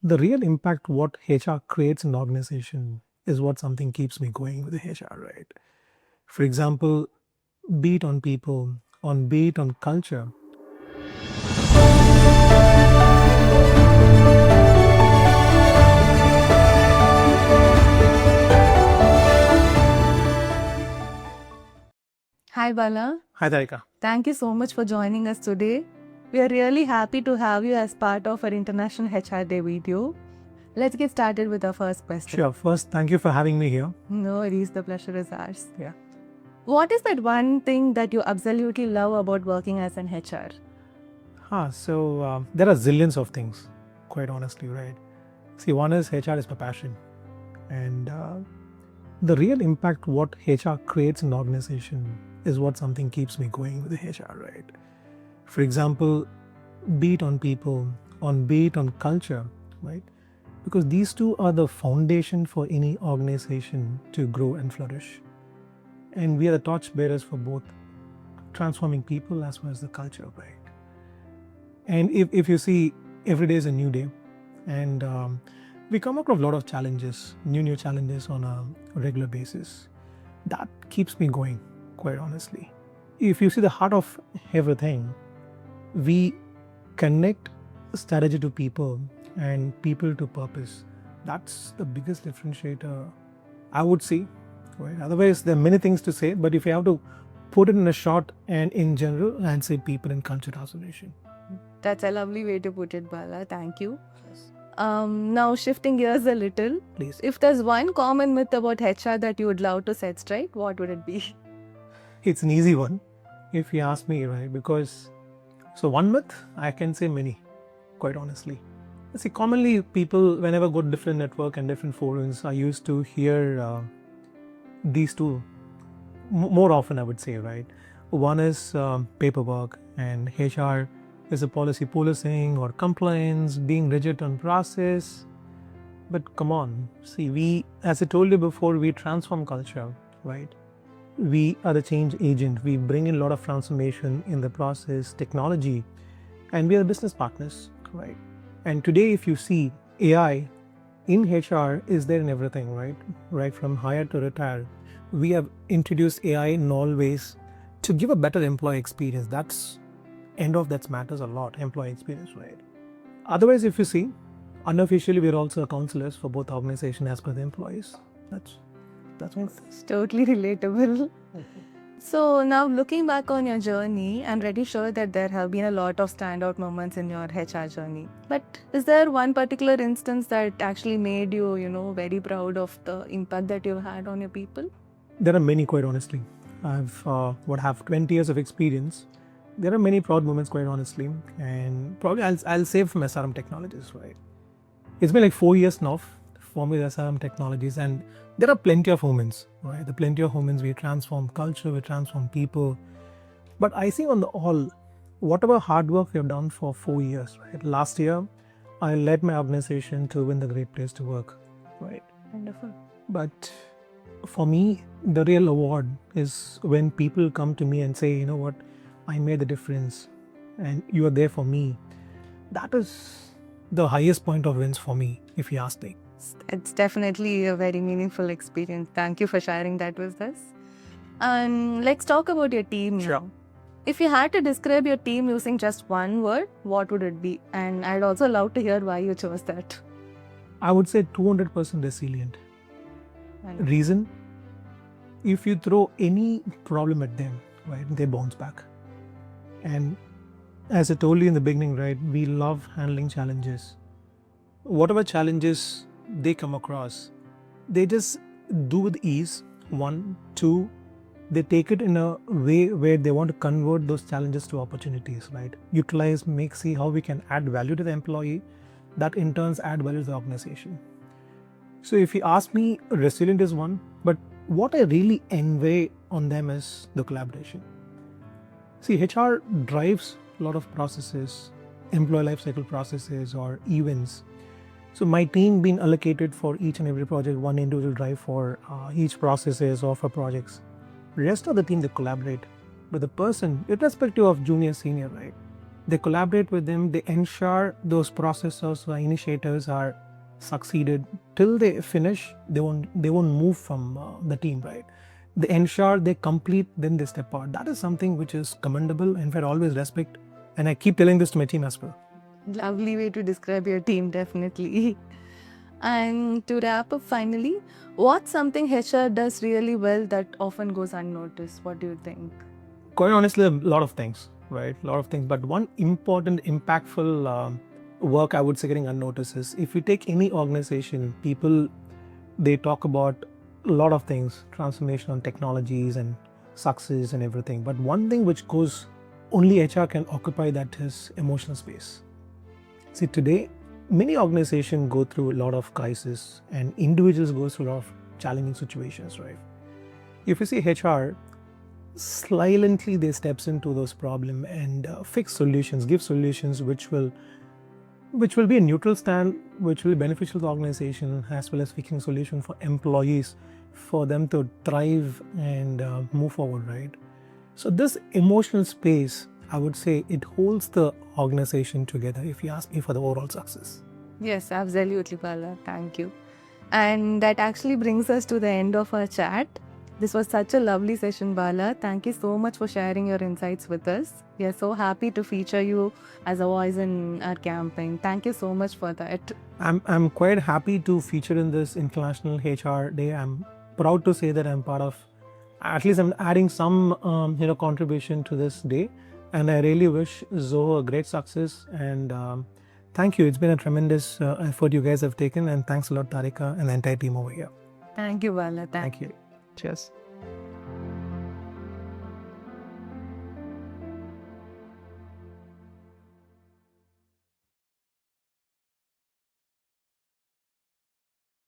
The real impact what HR creates in an organization is what something keeps me going with the HR, right? For example, be it on people, be it on culture. Hi Bala, Hi, Tarika. thank you so much for joining us today. We are really happy to have you as part of our International HR Day video. Let's get started with our first question. Sure. First, thank you for having me here. No worries, the pleasure is ours. Yeah. What is that one thing that you absolutely love about working as an HR? So there are zillions of things, quite honestly, right? See, one is HR is my passion. And the real impact what HR creates in an organization is what something keeps me going with the HR, right? For example, be it on people, be it on culture, right? Because these two are the foundation for any organization to grow and flourish. And we are the torch bearers for both transforming people as well as the culture, right? And if you see, every day is a new day. And we come across a lot of challenges, new challenges on a regular basis. That keeps me going, quite honestly. If you see the heart of everything, we connect strategy to people and people to purpose. That's the biggest differentiator, I would say, right? Otherwise, there are many things to say, but if you have to put it in a short and in general, I'd say people and culture transformation. That's a lovely way to put it, Bala. Thank you. Now shifting gears a little. Please. If there's one common myth about HR that you would love to set straight, what would it be? It's an easy one, if you ask me, right? Because, so one myth, I can say many, quite honestly. See, commonly people, whenever go to different network and different forums, I used to hear these two more often, I would say, right? One is paperwork, and HR is a policy policing or compliance, being rigid on process. But come on, see, we, as I told you before, we transform culture, right? We are the change agent. We bring in a lot of transformation in the process, technology, and we are business partners, right? And today, if you see, AI in HR is there in everything, right? Right from hire to retire. We have introduced AI in all ways to give a better employee experience. That's end of that matters a lot, employee experience, right? Otherwise, if you see, unofficially, we're also counselors for both organization as per the employees. That's one thing. It's totally relatable. So now looking back on your journey, I'm pretty sure that there have been a lot of standout moments in your HR journey. But is there one particular instance that actually made you, very proud of the impact that you've had on your people? There are many, quite honestly. I've have 20 years of experience. There are many proud moments, quite honestly, and probably I'll save from SRM Technologies, right? It's been like 4 years now for me with SRM Technologies, and there are plenty of moments, right? The plenty of moments we transform culture, we transform people. But I think on the all, whatever hard work we have done for 4 years, right? Last year, I led my organization to win the Great Place to Work, right? Wonderful. But for me, the real award is when people come to me and say, you know what, I made the difference and you are there for me. That is the highest point of wins for me, if you ask me. It's definitely a very meaningful experience. Thank you for sharing that with us. And let's talk about your team now. Sure. If you had to describe your team using just one word, what would it be? And I'd also love to hear why you chose that. I would say 200% resilient. Reason? If you throw any problem at them, right, they bounce back. And as I told you in the beginning, right, we love handling challenges. Whatever challenges they come across, they just do with ease. One, two, they take it in a way where they want to convert those challenges to opportunities, right? Utilize, see how we can add value to the employee, that in turns add value to the organization. So if you ask me, resilient is one, but what I really envy on them is the collaboration. See, HR drives a lot of processes, employee lifecycle processes or events. So my team being allocated for each and every project, one individual drive for each processes or for projects. Rest of the team, they collaborate. But the person, irrespective of junior, senior, right? They collaborate with them. They ensure those processors or initiators are succeeded till they finish. They won't move from the team, right? They ensure they complete, then they step out. That is something which is commendable and I always respect. And I keep telling this to my team as well. Lovely way to describe your team, definitely. And to wrap up finally, what's something HR does really well that often goes unnoticed? What do you think? Quite honestly, a lot of things, right? A lot of things. But one important, impactful work I would say getting unnoticed is if you take any organization, people, they talk about a lot of things, transformation on technologies and success and everything. But one thing which goes, only HR can occupy that is emotional space. See, today, many organizations go through a lot of crisis and individuals go through a lot of challenging situations, right? If you see HR, silently they steps into those problems and fix solutions, give solutions which will be a neutral stand, which will be beneficial to the organization, as well as fixing solution for employees, for them to thrive and move forward, right? So this emotional space, I would say, it holds the organization together, if you ask me, for the overall success. Yes, absolutely, Bala. Thank you. And that actually brings us to the end of our chat. This was such a lovely session, Bala. Thank you so much for sharing your insights with us. We are so happy to feature you as a voice in our campaign. Thank you so much for that. I'm quite happy to feature in this International HR Day. I'm proud to say that I'm part of, at least I'm adding some contribution to this day, and I really wish Zoho a great success. And thank you. It's been a tremendous effort you guys have taken, and thanks a lot, Tarika, and the entire team over here. Thank you, Bala. Thank you. Cheers.